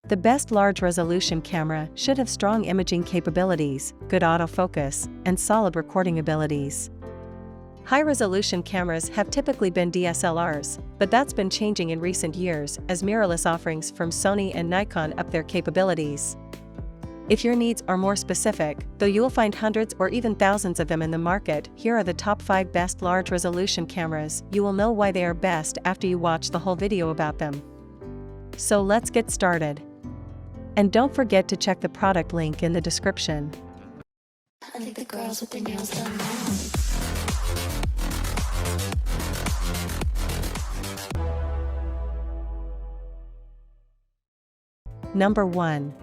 The best large-resolution camera should have strong imaging capabilities, good autofocus, and solid recording abilities. High-resolution cameras have typically been DSLRs, but that's been changing in recent years as mirrorless offerings from Sony and Nikon up their capabilities. If your needs are more specific, though you will find hundreds or even thousands of them in the market, here are the top 5 best large-resolution cameras. You will know why they are best after you watch the whole video about them. So let's get started. And don't forget to check the product link in the description. I think the girls with their nails done now. Number 1.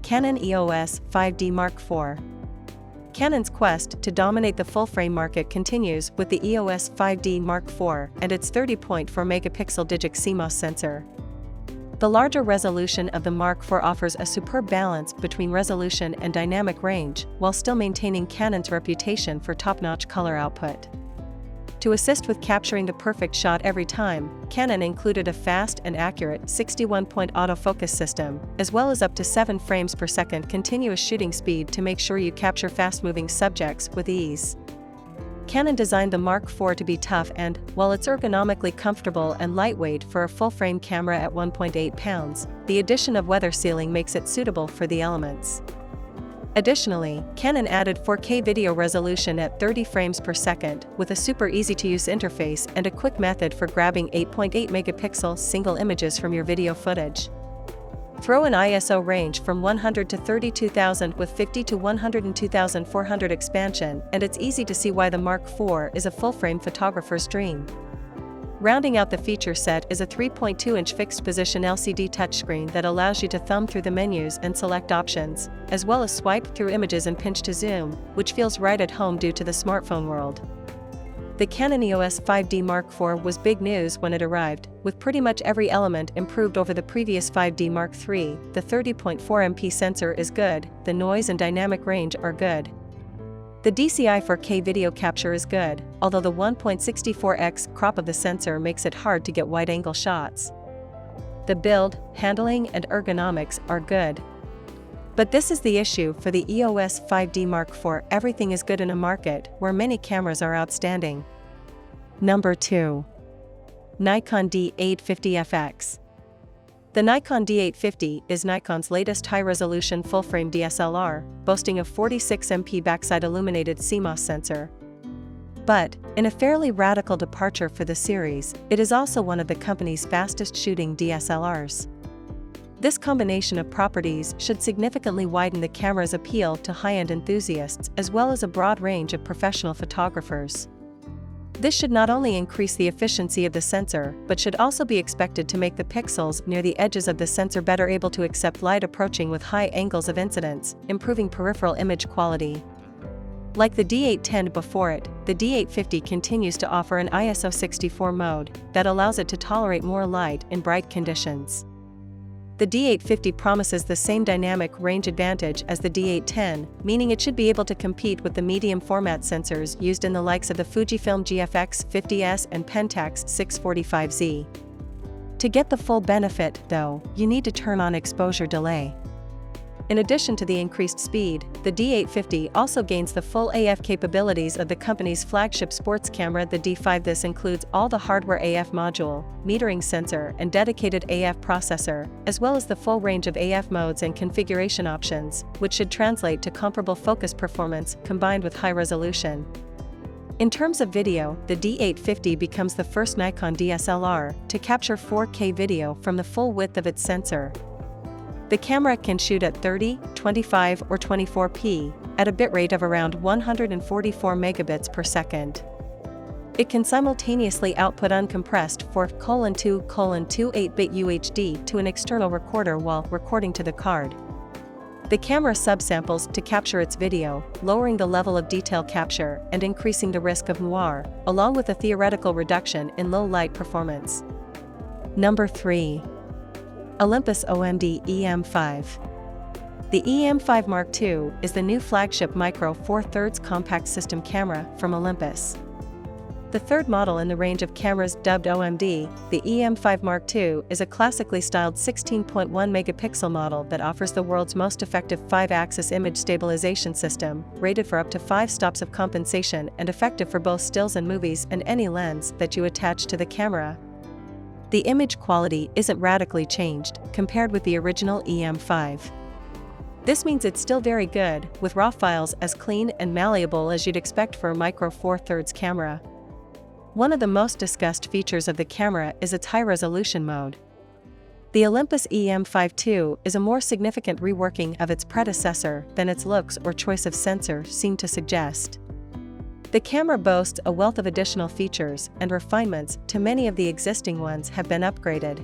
Canon EOS 5D Mark IV. Canon's quest to dominate the full-frame market continues with the EOS 5D Mark IV and its 30.4 megapixel digic CMOS sensor. The larger resolution of the Mark IV offers a superb balance between resolution and dynamic range, while still maintaining Canon's reputation for top-notch color output. To assist with capturing the perfect shot every time, Canon included a fast and accurate 61-point autofocus system, as well as up to 7 frames per second continuous shooting speed to make sure you capture fast-moving subjects with ease. Canon designed the Mark IV to be tough and, while it's ergonomically comfortable and lightweight for a full-frame camera at 1.8 pounds, the addition of weather sealing makes it suitable for the elements. Additionally, Canon added 4K video resolution at 30 frames per second with a super easy-to-use interface and a quick method for grabbing 8.8 megapixel single images from your video footage. Throw an ISO range from 100 to 32,000 with 50 to 102,400 expansion, and it's easy to see why the Mark IV is a full-frame photographer's dream. Rounding out the feature set is a 3.2-inch fixed-position LCD touchscreen that allows you to thumb through the menus and select options, as well as swipe through images and pinch to zoom, which feels right at home due to the smartphone world. The Canon EOS 5D Mark IV was big news when it arrived, with pretty much every element improved over the previous 5D Mark III. The 30.4 MP sensor is good, the noise and dynamic range are good. The DCI 4K video capture is good, although the 1.64x crop of the sensor makes it hard to get wide-angle shots. The build, handling, and ergonomics are good. But this is the issue for the EOS 5D Mark IV. Everything is good in a market where many cameras are outstanding. Number 2. Nikon D850 FX. The Nikon D850 is Nikon's latest high-resolution full-frame DSLR, boasting a 46MP backside illuminated CMOS sensor. But, in a fairly radical departure for the series, it is also one of the company's fastest-shooting DSLRs. This combination of properties should significantly widen the camera's appeal to high-end enthusiasts as well as a broad range of professional photographers. This should not only increase the efficiency of the sensor, but should also be expected to make the pixels near the edges of the sensor better able to accept light approaching with high angles of incidence, improving peripheral image quality. Like the D810 before it, the D850 continues to offer an ISO 64 mode that allows it to tolerate more light in bright conditions. The D850 promises the same dynamic range advantage as the D810, meaning it should be able to compete with the medium format sensors used in the likes of the Fujifilm GFX 50S and Pentax 645Z. To get the full benefit, though, you need to turn on exposure delay. In addition to the increased speed, the D850 also gains the full AF capabilities of the company's flagship sports camera, the D5. This includes all the hardware AF module, metering sensor, and dedicated AF processor, as well as the full range of AF modes and configuration options, which should translate to comparable focus performance combined with high resolution. In terms of video, the D850 becomes the first Nikon DSLR to capture 4K video from the full width of its sensor. The camera can shoot at 30, 25, or 24p, at a bitrate of around 144 megabits per second. It can simultaneously output uncompressed 4:2:2 8-bit UHD to an external recorder while recording to the card. The camera subsamples to capture its video, lowering the level of detail capture and increasing the risk of noir, along with a theoretical reduction in low light performance. Number 3. Olympus OMD EM5. The EM5 Mark II is the new flagship micro 4/3 compact system camera from Olympus. The third model in the range of cameras dubbed OMD, the EM5 Mark II, is a classically styled 16.1 megapixel model that offers the world's most effective 5-axis image stabilization system, rated for up to 5 stops of compensation and effective for both stills and movies and any lens that you attach to the camera. The image quality isn't radically changed compared with the original EM5. This means it's still very good, with raw files as clean and malleable as you'd expect for a Micro Four Thirds camera. One of the most discussed features of the camera is its high-resolution mode. The Olympus EM5 II is a more significant reworking of its predecessor than its looks or choice of sensor seem to suggest. The camera boasts a wealth of additional features and refinements to many of the existing ones have been upgraded.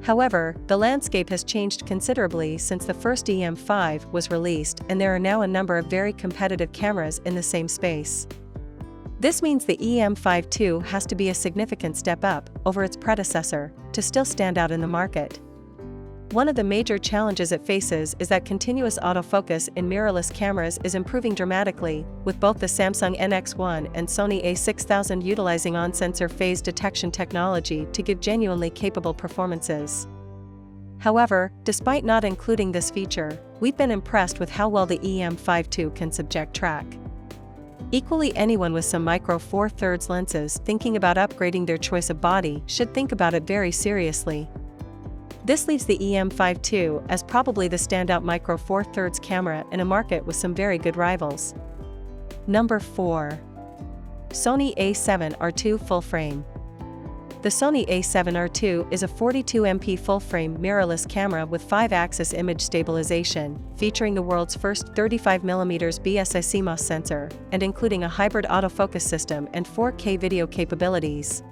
However, the landscape has changed considerably since the first EM5 was released, and there are now a number of very competitive cameras in the same space. This means the EM5 II has to be a significant step up over its predecessor to still stand out in the market. One of the major challenges it faces is that continuous autofocus in mirrorless cameras is improving dramatically, with both the Samsung NX1 and Sony a6000 utilizing on-sensor phase detection technology to give genuinely capable performances. However, despite not including this feature, we've been impressed with how well the EM5 II can subject track. Equally, anyone with some Micro Four Thirds lenses thinking about upgrading their choice of body should think about it very seriously. This leaves the EM5 II as probably the standout Micro Four Thirds camera in a market with some very good rivals. Number 4. Sony a7R II Full Frame. The Sony a7R II is a 42MP full-frame mirrorless camera with 5-axis image stabilization, featuring the world's first 35mm BSI CMOS sensor, and including a hybrid autofocus system and 4K video capabilities.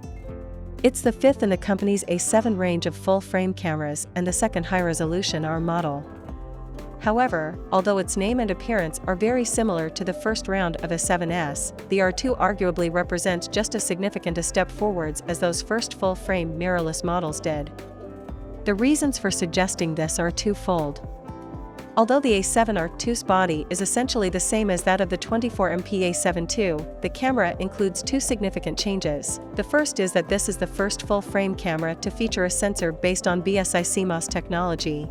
It's the fifth in the company's A7 range of full-frame cameras and the second high-resolution R model. However, although its name and appearance are very similar to the first round of A7S, the R2 arguably represents just as significant a step forwards as those first full-frame mirrorless models did. The reasons for suggesting this are twofold. Although the A7R II's body is essentially the same as that of the 24MP A7 II, the camera includes two significant changes. The first is that this is the first full-frame camera to feature a sensor based on BSI CMOS technology.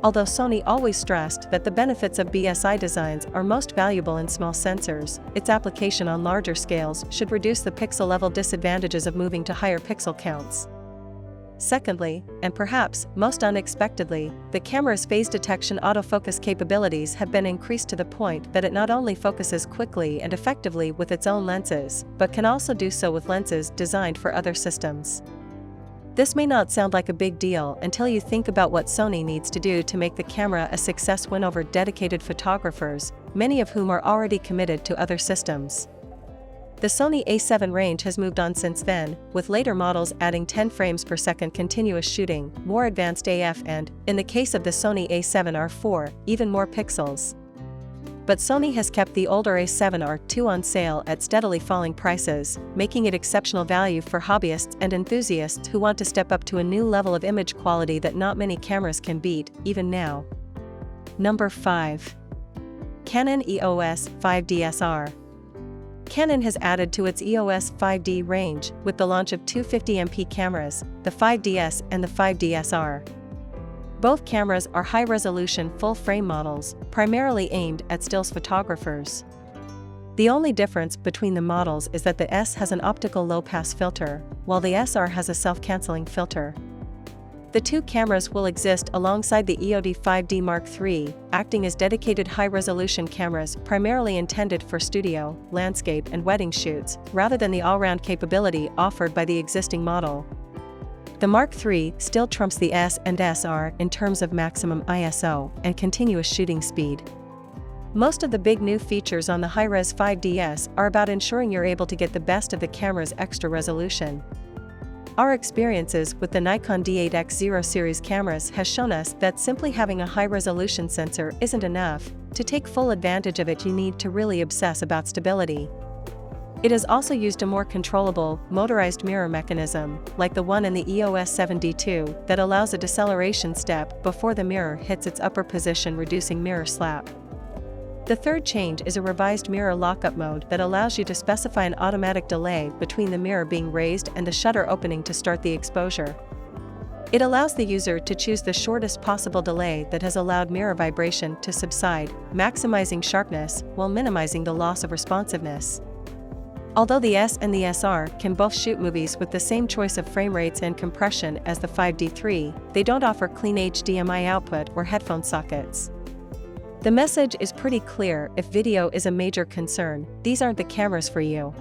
Although Sony always stressed that the benefits of BSI designs are most valuable in small sensors, its application on larger scales should reduce the pixel-level disadvantages of moving to higher pixel counts. Secondly, and perhaps most unexpectedly, the camera's phase detection autofocus capabilities have been increased to the point that it not only focuses quickly and effectively with its own lenses, but can also do so with lenses designed for other systems. This may not sound like a big deal until you think about what Sony needs to do to make the camera a success win over dedicated photographers, many of whom are already committed to other systems. The Sony a7 range has moved on since then, with later models adding 10 frames per second continuous shooting, more advanced AF and, in the case of the Sony a7R IV, even more pixels. But Sony has kept the older a7R II on sale at steadily falling prices, making it exceptional value for hobbyists and enthusiasts who want to step up to a new level of image quality that not many cameras can beat, even now. Number 5. Canon EOS 5DSR. Canon has added to its EOS 5D range with the launch of two 50MP cameras, the 5DS and the 5DSR. Both cameras are high-resolution full-frame models, primarily aimed at stills photographers. The only difference between the models is that the S has an optical low-pass filter, while the SR has a self-canceling filter. The two cameras will exist alongside the EOD 5D Mark III, acting as dedicated high-resolution cameras primarily intended for studio, landscape and wedding shoots, rather than the all-round capability offered by the existing model. The Mark III still trumps the S and SR in terms of maximum ISO and continuous shooting speed. Most of the big new features on the high-res 5DS are about ensuring you're able to get the best of the camera's extra resolution. Our experiences with the Nikon D850 series cameras has shown us that simply having a high-resolution sensor isn't enough. To take full advantage of it, you need to really obsess about stability. It has also used a more controllable, motorized mirror mechanism, like the one in the EOS 7D2, that allows a deceleration step before the mirror hits its upper position, reducing mirror slap. The third change is a revised mirror lockup mode that allows you to specify an automatic delay between the mirror being raised and the shutter opening to start the exposure. It allows the user to choose the shortest possible delay that has allowed mirror vibration to subside, maximizing sharpness while minimizing the loss of responsiveness. Although the S and the SR can both shoot movies with the same choice of frame rates and compression as the 5D3, they don't offer clean HDMI output or headphone sockets. The message is pretty clear: if video is a major concern, these aren't the cameras for you.